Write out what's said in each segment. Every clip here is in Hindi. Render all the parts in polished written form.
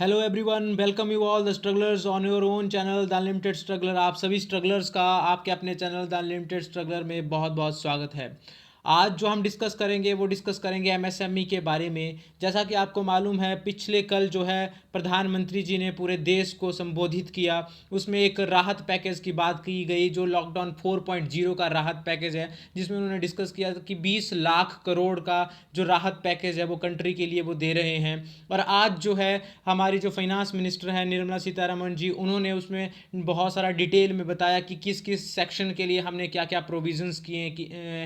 Hello everyone, welcome you all the strugglers on your own channel the unlimited struggler. आप सभी स्ट्रगलर्स का आपके अपने चैनल द अनलिमिटेड स्ट्रगलर में बहुत बहुत स्वागत है। आज जो हम डिस्कस करेंगे वो डिस्कस करेंगे एमएसएमई के बारे में। जैसा कि आपको मालूम है, पिछले कल जो है प्रधानमंत्री जी ने पूरे देश को संबोधित किया। उसमें एक राहत पैकेज की बात की गई जो लॉकडाउन 4.0 का राहत पैकेज है, जिसमें उन्होंने डिस्कस किया कि 20 लाख करोड़ का जो राहत पैकेज है वो कंट्री के लिए वो दे रहे हैं। और आज जो है हमारी जो फाइनेंस मिनिस्टर है निर्मला सीतारमण जी, उन्होंने उसमें बहुत सारा डिटेल में बताया कि किस किस सेक्शन के लिए हमने क्या क्या प्रोविजंस किए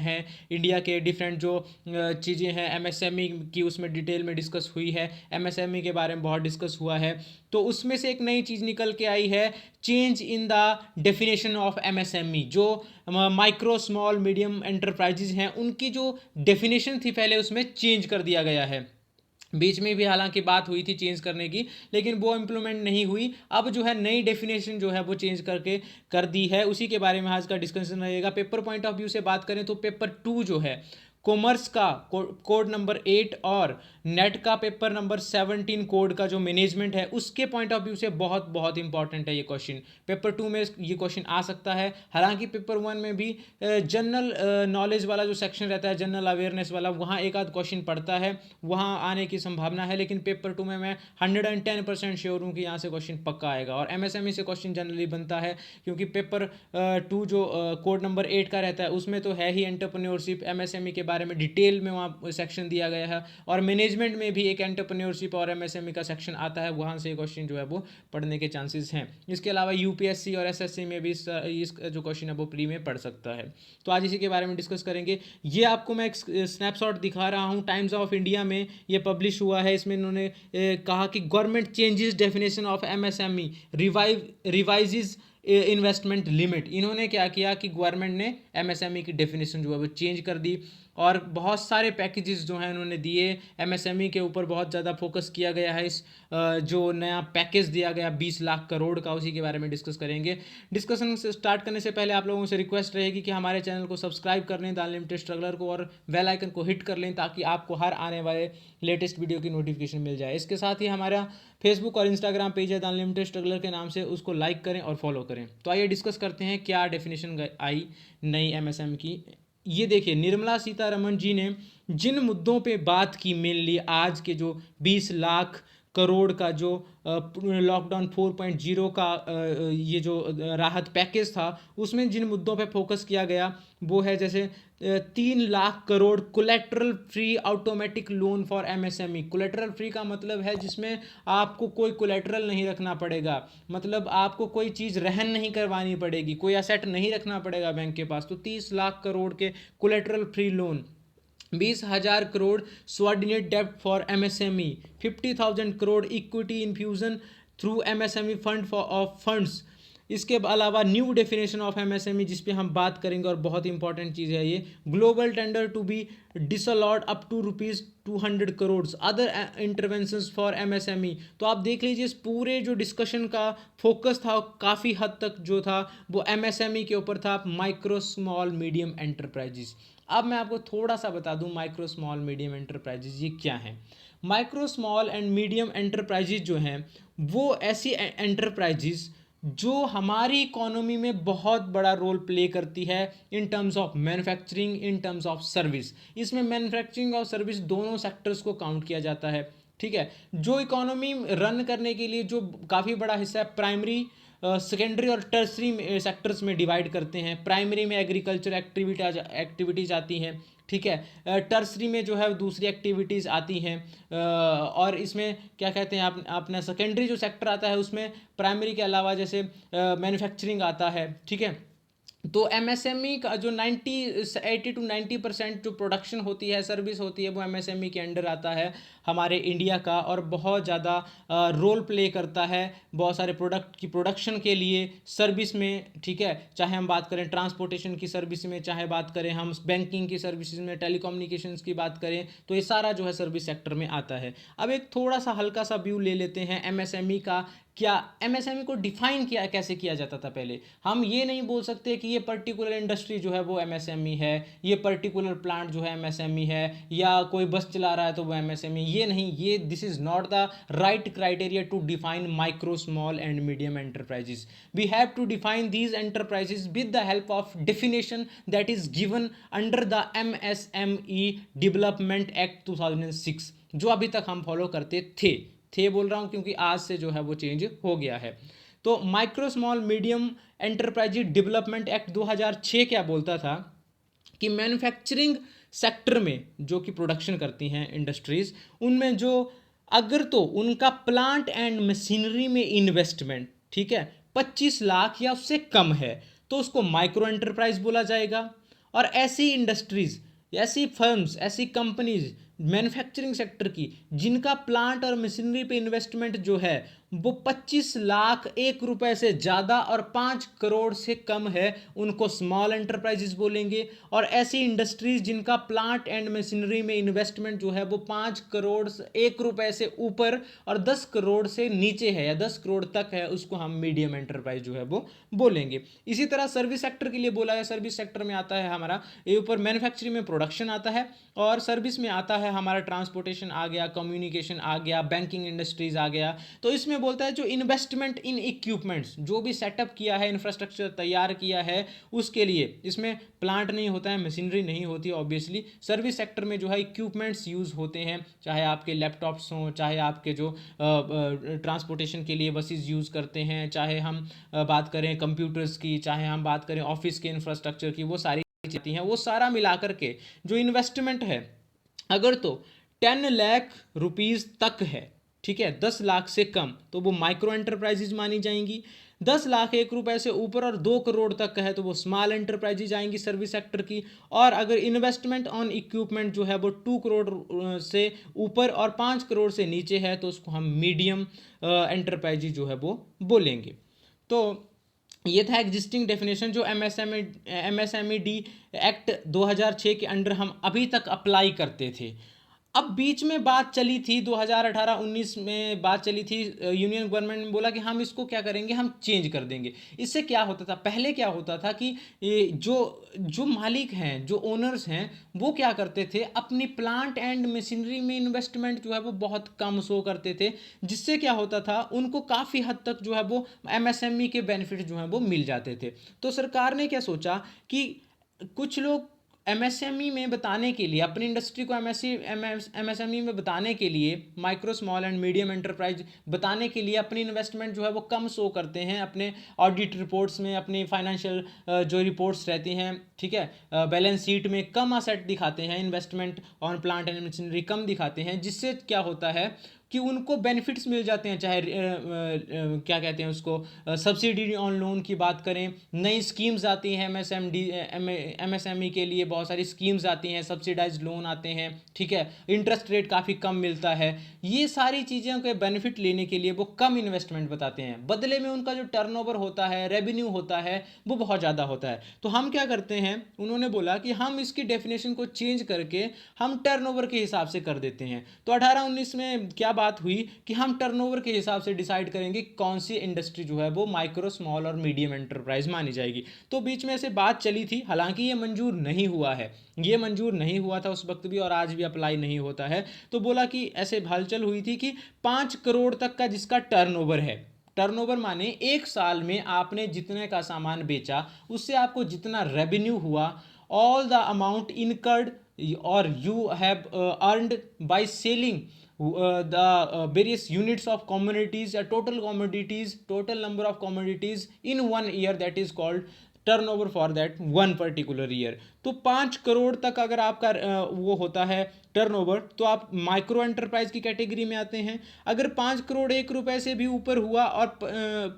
हैं। इंडिया के डिफरेंट जो चीज़ें हैं एमएसएमई की, उसमें डिटेल में डिस्कस हुई है। एमएसएमई के बारे में बहुत डिस्कस हुआ है। तो उसमें से एक नई चीज़ निकल के आई है, change in the definition of MSME. जो माइक्रो स्मॉल मीडियम एंटरप्राइजेज हैं उनकी जो डेफिनेशन थी पहले, उसमें चेंज कर दिया गया है। बीच में भी हालांकि बात हुई थी चेंज करने की, लेकिन वो इम्प्लीमेंट नहीं हुई। अब जो है नई डेफिनेशन जो है वो चेंज करके कर दी है। उसी के बारे में आज का डिस्कशन रहेगा। पेपर पॉइंट ऑफ व्यू से बात करें तो पेपर 2 जो है कॉमर्स का कोड नंबर 8 और नेट का पेपर नंबर 17 कोड का जो मैनेजमेंट है, उसके पॉइंट ऑफ व्यू से बहुत बहुत इंपॉर्टेंट है ये क्वेश्चन। पेपर 2 में ये क्वेश्चन आ सकता है। हालांकि पेपर 1 में भी जनरल नॉलेज वाला जो सेक्शन रहता है, जनरल अवेयरनेस वाला, वहाँ एक आध क्वेश्चन पड़ता है, वहाँ आने की संभावना है। लेकिन पेपर 2 में मैं 110% श्योर हूँ कि यहाँ से क्वेश्चन पक्का आएगा। और एमएसएमई से क्वेश्चन जनरली बनता है, क्योंकि पेपर 2 जो कोड नंबर 8 का रहता है उसमें तो है ही एंटरप्रेन्योरशिप। एमएसएमई के बारे में डिटेल में वहाँ सेक्शन दिया गया है। और मैनेजमेंट में भी एक एंटरप्रेन्योरशिप और एमएसएमई का सेक्शन आता है, वहाँ से क्वेश्चन जो है वो पढ़ने के चांसेस हैं। इसके अलावा यूपीएससी और एसएससी में भी इस जो क्वेश्चन है वो प्री में पढ़ सकता है। तो आज इसी के बारे में डिस्कस करेंगे। ये आपको मैं एक स्नैपशॉट दिखा रहा हूँ, टाइम्स ऑफ इंडिया में ये पब्लिश हुआ है। इसमें इन्होंने कहा कि government changes definition of MSME, revises investment limit. इन्होंने क्या किया कि गवर्नमेंट ने एमएसएमई की डेफिनेशन जो है वो चेंज कर दी और बहुत सारे पैकेजेस जो हैं उन्होंने दिए। एमएसएमई के ऊपर बहुत ज़्यादा फोकस किया गया है। इस जो नया पैकेज दिया गया 20 लाख करोड़ का, उसी के बारे में डिस्कस करेंगे। डिस्कशन से स्टार्ट करने से पहले आप लोगों से रिक्वेस्ट रहेगी कि हमारे चैनल को सब्सक्राइब कर लें, द अनलिमिटेड स्ट्रगलर को, और बेल आइकन को हिट कर लें ताकि आपको हर आने वाले लेटेस्ट वीडियो की नोटिफिकेशन मिल जाए। इसके साथ ही हमारा फेसबुक और इंस्टाग्राम पेज है द अनलिमिटेड स्ट्रगलर के नाम से, उसको लाइक करें और फॉलो करें। तो आइए डिस्कस करते हैं क्या डेफिनेशन आई नई एमएसएम की। ये देखिए, निर्मला सीतारमण जी ने जिन मुद्दों पे बात की, मेनली आज के जो 20 लाख करोड़ का जो लॉकडाउन 4.0 का ये जो राहत पैकेज था, उसमें जिन मुद्दों पे फोकस किया गया वो है जैसे 3 lakh crore collateral free automatic loan for MSME. Collateral free का मतलब है जिसमें आपको कोई कोलेटरल नहीं रखना पड़ेगा, मतलब आपको कोई चीज़ रहन नहीं करवानी पड़ेगी, कोई एसेट नहीं रखना पड़ेगा बैंक के पास। तो 30 लाख करोड़ के collateral free loan, 20,000 crore subordinate डेप्ट for MSME, 50,000 crore equity infusion through MSME fund for of funds. इसके अलावा न्यू डेफिनेशन ऑफ एमएसएमई जिस पे हम बात करेंगे, और बहुत इंपॉर्टेंट चीज़ है ये, global tender to be disallowed up to ₹200 crore, other interventions for MSME. तो आप देख लीजिए, इस पूरे जो डिस्कशन का फोकस था काफ़ी हद तक जो था वो एमएसएमई के ऊपर था, माइक्रो स्मॉल मीडियम एंटरप्राइजेस। अब मैं आपको थोड़ा सा बता दूं माइक्रो स्मॉल मीडियम एंटरप्राइजेज ये क्या है। Micro small and medium enterprises जो हैं वो ऐसी एंटरप्राइजेज जो हमारी इकोनॉमी में बहुत बड़ा रोल प्ले करती है in terms of manufacturing, in terms of service. इसमें मैन्युफैक्चरिंग और सर्विस दोनों सेक्टर्स को काउंट किया जाता है। ठीक है, जो इकोनॉमी रन करने के लिए जो काफ़ी बड़ा हिस्सा है, प्राइमरी, सेकेंडरी और टर्सरी सेक्टर्स में डिवाइड करते हैं। प्राइमरी में एग्रीकल्चर एक्टिविटीज़ आती हैं, ठीक है। टर्सरी में जो है दूसरी एक्टिविटीज़ आती हैं, और इसमें क्या कहते हैं आप अपना सेकेंडरी जो सेक्टर आता है उसमें प्राइमरी के अलावा जैसे मैन्युफैक्चरिंग आता है, ठीक है। तो एमएसएमई का जो 80 to 90% जो प्रोडक्शन होती है, सर्विस होती है, वो एमएसएमई के अंडर आता है हमारे इंडिया का, और बहुत ज़्यादा रोल प्ले करता है बहुत सारे प्रोडक्ट की प्रोडक्शन के लिए, सर्विस में, ठीक है। चाहे हम बात करें ट्रांसपोर्टेशन की सर्विस में, चाहे बात करें हम बैंकिंग की सर्विसेज में, टेलीकम्युनिकेशंस की बात करें, तो ये सारा जो है सर्विस सेक्टर में आता है। अब एक थोड़ा सा हल्का सा व्यू ले लेते हैं एमएसएमई का क्या एमएसएमई को डिफाइन किया कैसे किया जाता था पहले? हम ये नहीं बोल सकते कि ये पर्टिकुलर इंडस्ट्री जो है वो एमएसएमई है, ये पर्टिकुलर प्लांट जो है एमएसएमई है, या कोई बस चला रहा है तो वो एमएसएमई, ये नहीं, ये this is not the right criteria to define micro small and medium enterprises. We have to define these enterprises with the help of definition that is given under the MSME development act 2006, जो अभी तक हम फॉलो करते थे बोल रहा हूँ क्योंकि आज से जो है वो चेंज हो गया है. तो micro small medium enterprise development act 2006 क्या बोलता था कि मैन्युफैक्चरिंग सेक्टर में जो कि प्रोडक्शन करती हैं इंडस्ट्रीज, उनमें जो अगर तो उनका प्लांट एंड मशीनरी में इन्वेस्टमेंट, ठीक है, 25 लाख या उससे कम है, तो उसको माइक्रो एंटरप्राइज बोला जाएगा. और ऐसी इंडस्ट्रीज, ऐसी फर्म्स, ऐसी कंपनीज मैन्युफैक्चरिंग सेक्टर की जिनका प्लांट और मशीनरी पे इन्वेस्टमेंट जो है वो 25 लाख एक रुपए से ज़्यादा और 5 करोड़ से कम है, उनको स्मॉल एंटरप्राइजेस बोलेंगे. और ऐसी इंडस्ट्रीज जिनका प्लांट एंड मशीनरी में इन्वेस्टमेंट जो है वो 5 करोड़ एक रुपए से ऊपर और 10 करोड़ से नीचे है या 10 करोड़ तक है, उसको हम मीडियम एंटरप्राइज जो है वो बोलेंगे. इसी तरह सर्विस सेक्टर के लिए बोला है. सर्विस सेक्टर में आता है हमारा ये ऊपर मैन्युफैक्चरिंग में प्रोडक्शन आता है, और सर्विस में आता है हमारा ट्रांसपोर्टेशन आ गया, कम्युनिकेशन आ गया, बैंकिंग इंडस्ट्रीज आ गया. तो इसमें बोलता है जो इन्वेस्टमेंट इन इक्विपमेंट्स, जो भी सेटअप किया है, इंफ्रास्ट्रक्चर तैयार किया है, उसके लिए इसमें प्लांट नहीं होता है, मशीनरी नहीं होती ऑब्वियसली. सर्विस सेक्टर में जो है इक्विपमेंट्स यूज़ होते हैं, चाहे आपके लैपटॉप्स हों, चाहे आपके जो ट्रांसपोर्टेशन के लिए बसेस यूज़ करते हैं, चाहे हम बात करें कंप्यूटर्स की, चाहे हम बात करें ऑफिस के इंफ्रास्ट्रक्चर की, वो सारी चीज़ें हैं. वो सारा मिलाकर के जो इन्वेस्टमेंट है अगर तो 10 लाख रुपीज़ तक है, ठीक है, 10 लाख से कम, तो वो माइक्रो एंटरप्राइजेज मानी जाएंगी. 10 लाख एक रुपए से ऊपर और 2 करोड़ तक है तो वो स्मॉल एंटरप्राइजेज आएंगी सर्विस सेक्टर की. और अगर इन्वेस्टमेंट ऑन इक्विपमेंट जो है वो 2 करोड़ से ऊपर और 5 करोड़ से नीचे है तो उसको हम मीडियम एंटरप्राइजेज जो है वो बोलेंगे. तो ये था एग्जिस्टिंग डेफिनेशन जो एमएसएमई डी एक्ट 2006 के अंडर हम अभी तक अप्लाई करते थे. अब बीच में बात चली थी 2018-19 में बात चली थी, यूनियन गवर्नमेंट ने बोला कि हम इसको क्या करेंगे, हम चेंज कर देंगे. इससे क्या होता था, पहले क्या होता था कि ये जो जो मालिक हैं, जो ओनर्स हैं, वो क्या करते थे, अपनी प्लांट एंड मशीनरी में इन्वेस्टमेंट जो है वो बहुत कम शो करते थे, जिससे क्या होता था उनको काफ़ी हद तक जो है वो एमएसएमई के बेनिफिट जो हैं वो मिल जाते थे. तो सरकार ने क्या सोचा कि कुछ लोग एमएसएमई में बताने के लिए, अपनी इंडस्ट्री को एमएसएमई में बताने के लिए, micro small and medium enterprise बताने के लिए अपनी इन्वेस्टमेंट जो है वो कम शो करते हैं अपने ऑडिट रिपोर्ट्स में, अपनी फाइनेंशियल जो रिपोर्ट्स रहती हैं, ठीक है, बैलेंस शीट में कम असेट दिखाते हैं, investment on plant and machinery कम दिखाते हैं, जिससे क्या होता है कि उनको बेनिफिट्स मिल जाते हैं. चाहे क्या कहते हैं उसको, सब्सिडी ऑन लोन की बात करें, नई स्कीम्स आती हैं एमएसएमई के लिए, बहुत सारी स्कीम्स आती हैं, सब्सिडाइज लोन आते हैं, ठीक है, इंटरेस्ट रेट काफ़ी कम मिलता है. ये सारी चीज़ों के बेनिफिट लेने के लिए वो कम इन्वेस्टमेंट बताते हैं, बदले में उनका जो टर्नओवर होता है, रेवेन्यू होता है, वो बहुत ज़्यादा होता है. तो हम क्या करते हैं, उन्होंने बोला कि हम इसकी डेफिनेशन को चेंज करके हम टर्नओवर के हिसाब से कर देते हैं. तो 18-19 में क्या बात हुई कि हम टर्नओवर के हिसाब से डिसाइड करेंगे कौन सी इंडस्ट्री जो है वो माइक्रो स्मॉल और मीडियम एंटरप्राइज मानी जाएगी. तो बीच में से बात चली थी, हालांकि ये मंजूर नहीं हुआ है, ये मंजूर नहीं हुआ था उस वक्त भी और आज भी अप्लाई नहीं होता है. तो बोला कि ऐसे हलचल हुई थी कि 5 करोड़ तक का जिसका टर्नओवर है, टर्नओवर माने एक साल में आपने जितने का सामान बेचा उससे आपको जितना रेवेन्यू हुआ, all the amount incurred or you have earned by selling the various units of commodities, total number of commodities in 1 year, that is called turnover for that one particular year. तो 5 करोड़ तक अगर आपका वो होता है टर्नओवर तो आप माइक्रो एंटरप्राइज की कैटेगरी में आते हैं. अगर 5 करोड़ एक रुपए से भी ऊपर हुआ और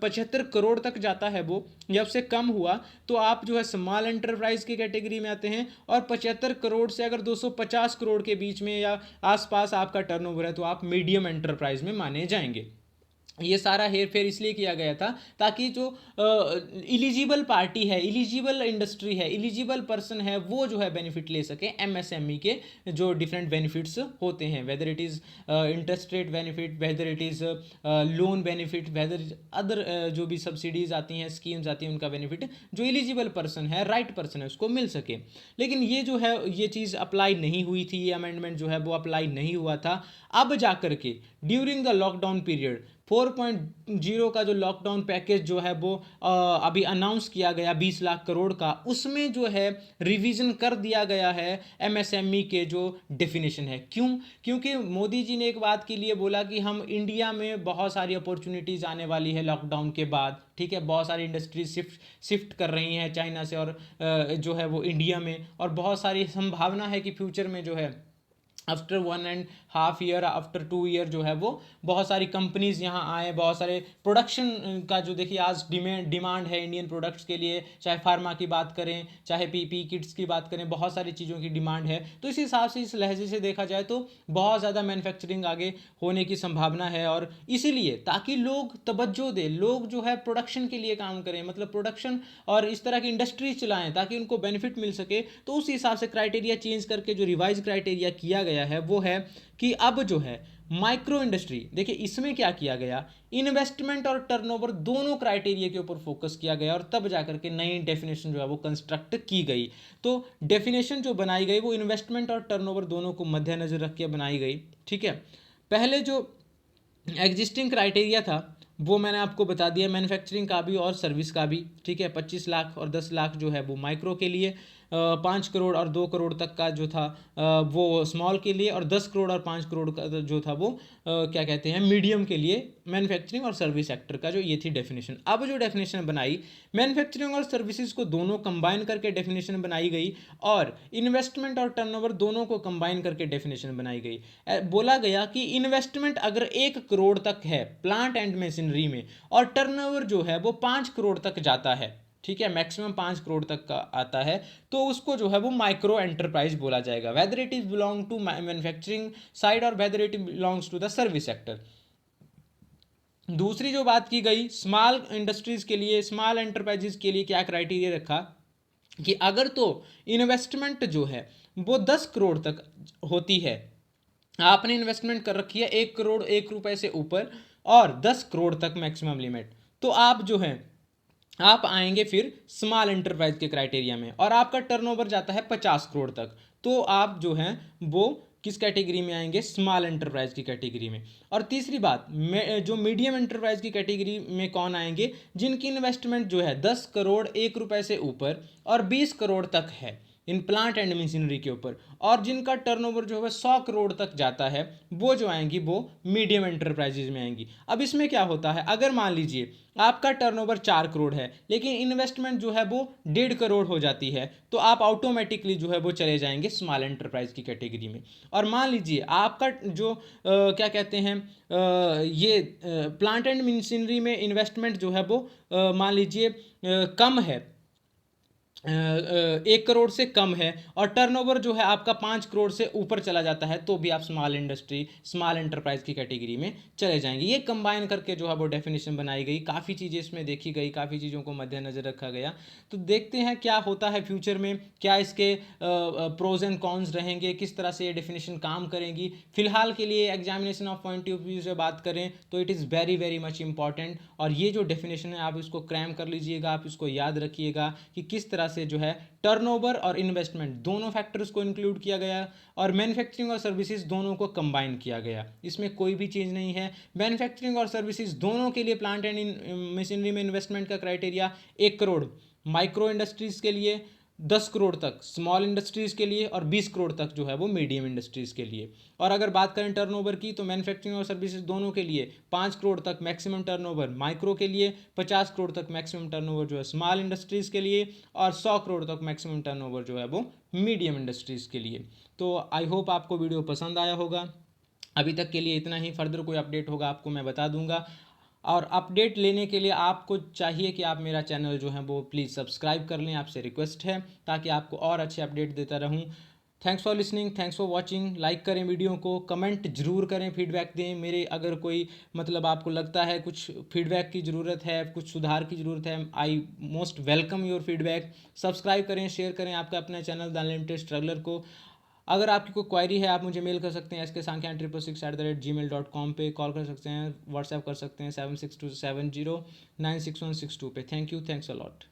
75 करोड़ तक जाता है वो, या उससे कम हुआ, तो आप जो है स्मॉल एंटरप्राइज की कैटेगरी में आते हैं. और 75 करोड़ से अगर 250 करोड़ के बीच में या आसपास आपका टर्नओवर है तो आप मीडियम एंटरप्राइज में माने जाएंगे. ये सारा हेर फेर इसलिए किया गया था ताकि जो इलिजिबल पार्टी है, इलिजिबल इंडस्ट्री है, इलिजिबल पर्सन है, वो जो है बेनिफिट ले सके एमएसएमई के जो डिफरेंट बेनिफिट्स होते हैं, whether it is interest rate benefit, whether it is loan benefit, whether other जो भी सब्सिडीज आती हैं, स्कीम्स आती हैं, उनका बेनिफिट जो इलिजिबल पर्सन है, राइट पर्सन है, उसको मिल सके। लेकिन ये जो है ये चीज़ अप्लाई नहीं हुई थी, ये अमेंडमेंट जो है वो अप्लाई नहीं हुआ था। अब जा करके ड्यूरिंग द लॉकडाउन पीरियड 4.0 का जो लॉकडाउन पैकेज जो है वो अभी अनाउंस किया गया 20 लाख करोड़ का, उसमें जो है रिवीजन कर दिया गया है एमएसएमई के जो डेफिनेशन है। क्यों? क्योंकि मोदी जी ने एक बात के लिए बोला कि हम इंडिया में बहुत सारी अपॉर्चुनिटीज़ आने वाली है लॉकडाउन के बाद, ठीक है, बहुत सारी इंडस्ट्रीज शिफ्ट कर रही हैं चाइना से और जो है वो इंडिया में, और बहुत सारी संभावना है कि फ्यूचर में जो है आफ्टर 1.5 ईयर, आफ्टर 2 ईयर जो है वो बहुत सारी कंपनीज यहाँ आए, बहुत सारे प्रोडक्शन का जो देखिए आज डिमांड है इंडियन प्रोडक्ट्स के लिए, चाहे फार्मा की बात करें, चाहे पीपी किट्स की बात करें, बहुत सारी चीज़ों की डिमांड है। तो इस हिसाब से, इस लहजे से देखा जाए तो बहुत ज़्यादा मैन्युफैक्चरिंग आगे होने की संभावना है, और इसीलिए ताकि लोग तवज्जो दें, लोग जो है प्रोडक्शन के लिए काम करें, मतलब प्रोडक्शन और इस तरह की इंडस्ट्रीज चलाएं ताकि उनको बेनिफिट मिल सके, तो उस हिसाब से क्राइटेरिया चेंज करके जो रिवाइज क्राइटेरिया किया गया है वो है कि अब जो है माइक्रो इंडस्ट्री, देखिए इसमें क्या किया गया, इन्वेस्टमेंट और टर्नओवर दोनों क्राइटेरिया के ऊपर फोकस किया गया, और तब जाकर के नई डेफिनेशन जो है वो कंस्ट्रक्ट की गई। तो डेफिनेशन जो बनाई गई वो इन्वेस्टमेंट और टर्नओवर दोनों को मद्देनजर रख के बनाई गई, ठीक है। पहले जो एग्जिस्टिंग क्राइटेरिया था वो मैंने आपको बता दिया, मैन्युफैक्चरिंग का भी और सर्विस का भी, ठीक है। 25 लाख और 10 लाख जो है वो माइक्रो के लिए, 5 करोड़ और 2 करोड़ तक का जो था वो स्मॉल के लिए, और 10 करोड़ और 5 करोड़ का जो था वो क्या कहते हैं मीडियम के लिए, मैन्युफैक्चरिंग और सर्विस सेक्टर का जो ये थी डेफिनेशन। अब जो डेफिनेशन बनाई मैन्युफैक्चरिंग और सर्विसेज को दोनों कंबाइन करके डेफिनेशन बनाई गई, और इन्वेस्टमेंट और टर्नओवर दोनों को कंबाइन करके डेफिनेशन बनाई गई। बोला गया कि इन्वेस्टमेंट अगर 1 करोड़ तक है प्लांट एंड मशीनरी में, और टर्नओवर जो है वो 5 करोड़ तक जाता है, ठीक है, मैक्सिमम 5 करोड़ तक का आता है, तो उसको जो है वो माइक्रो एंटरप्राइज बोला जाएगा, whether it is belong to manufacturing side और whether it belongs to the service sector. दूसरी जो बात की गई स्मॉल इंडस्ट्रीज के लिए, स्मॉल एंटरप्राइजेज के लिए क्या क्राइटेरिया रखा कि अगर तो इन्वेस्टमेंट जो है वो 10 करोड़ तक होती है, आपने इन्वेस्टमेंट कर रखी है 1 करोड़ 1 रुपए से ऊपर और 10 करोड़ तक मैक्सिमम लिमिट, तो आप जो है आप आएंगे फिर स्मॉल एंटरप्राइज के क्राइटेरिया में, और आपका टर्नओवर जाता है 50 करोड़ तक, तो आप जो हैं वो किस कैटेगरी में आएंगे, स्मॉल एंटरप्राइज की कैटेगरी में। और तीसरी बात जो मीडियम एंटरप्राइज की कैटेगरी में कौन आएंगे, जिनकी इन्वेस्टमेंट जो है 10 करोड़ 1 रुपए से ऊपर और 20 करोड़ तक है इन प्लांट एंड मशीनरी के ऊपर, और जिनका टर्नओवर जो है 100 करोड़ तक जाता है, वो जो आएंगी वो मीडियम एंटरप्राइजेज में आएंगी। अब इसमें क्या होता है, अगर मान लीजिए आपका टर्नओवर 4 करोड़ है लेकिन इन्वेस्टमेंट जो है वो 1.5 करोड़ हो जाती है, तो आप ऑटोमेटिकली जो है वो चले जाएंगे स्मॉल एंटरप्राइज की कैटेगरी में। और मान लीजिए आपका जो क्या कहते हैं ये प्लांट एंड मशीनरी में इन्वेस्टमेंट जो है वो मान लीजिए कम है, 1 करोड़ से कम है, और टर्नओवर जो है आपका 5 करोड़ से ऊपर चला जाता है, तो भी आप स्मॉल इंडस्ट्री स्मॉल एंटरप्राइज की कैटेगरी में चले जाएंगे। ये कंबाइन करके जो है वो डेफिनेशन बनाई गई, काफ़ी चीज़ें इसमें देखी गई, काफ़ी चीज़ों को मद्देनजर रखा गया। तो देखते हैं क्या होता है फ्यूचर में, क्या इसके प्रोज एंड कॉन्स रहेंगे, किस तरह से ये डेफिनेशन काम करेंगी। फिलहाल के लिए examination of point of view से बात करें तो it is very very much important, और ये जो डेफिनेशन है आप इसको क्रैम कर लीजिएगा, आप इसको याद रखिएगा कि किस तरह से जो है टर्नओवर और इन्वेस्टमेंट दोनों फैक्टर्स को इंक्लूड किया गया, और मैन्युफैक्चरिंग और सर्विसेज दोनों को कंबाइन किया गया, इसमें कोई भी चेंज नहीं है। मैन्युफैक्चरिंग और सर्विसेज दोनों के लिए प्लांट एंड मशीनरी में इन्वेस्टमेंट का क्राइटेरिया 1 करोड़ माइक्रो इंडस्ट्रीज के लिए, 10 करोड़ तक स्मॉल इंडस्ट्रीज के लिए, और 20 करोड़ तक जो है वो मीडियम इंडस्ट्रीज के लिए। और अगर बात करें टर्नओवर की तो मैन्युफैक्चरिंग और सर्विसेज दोनों के लिए 5 करोड़ तक मैक्सिमम टर्नओवर माइक्रो के लिए, 50 करोड़ तक मैक्सिमम टर्नओवर जो है स्मॉल इंडस्ट्रीज के लिए, और 100 करोड़ तक मैक्सिमम टर्नओवर जो है वो मीडियम इंडस्ट्रीज के लिए। तो आई होप आपको वीडियो पसंद आया होगा। अभी तक के लिए इतना ही, फर्दर कोई अपडेट होगा आपको मैं बता दूंगा। और अपडेट लेने के लिए आपको चाहिए कि आप मेरा चैनल जो है वो प्लीज़ सब्सक्राइब कर लें, आपसे रिक्वेस्ट है, ताकि आपको और अच्छे अपडेट देता रहूं। Thanks for listening, thanks for watching. Like करें वीडियो को, कमेंट जरूर करें, फीडबैक दें मेरे। अगर कोई मतलब आपको लगता है कुछ फीडबैक की ज़रूरत है, कुछ सुधार की ज़रूरत है, I most welcome your feedback. Subscribe करें, शेयर करें आपका अपना चैनल द अनलिमिटेड स्ट्रगलर को। अगर आपकी कोई क्वायरी है आप मुझे मेल कर सकते हैं SKSankhya666@gmail.com पे, कॉल कर सकते हैं, व्हाट्सएप कर सकते हैं 7627096162 पे। Thank you, thanks a lot.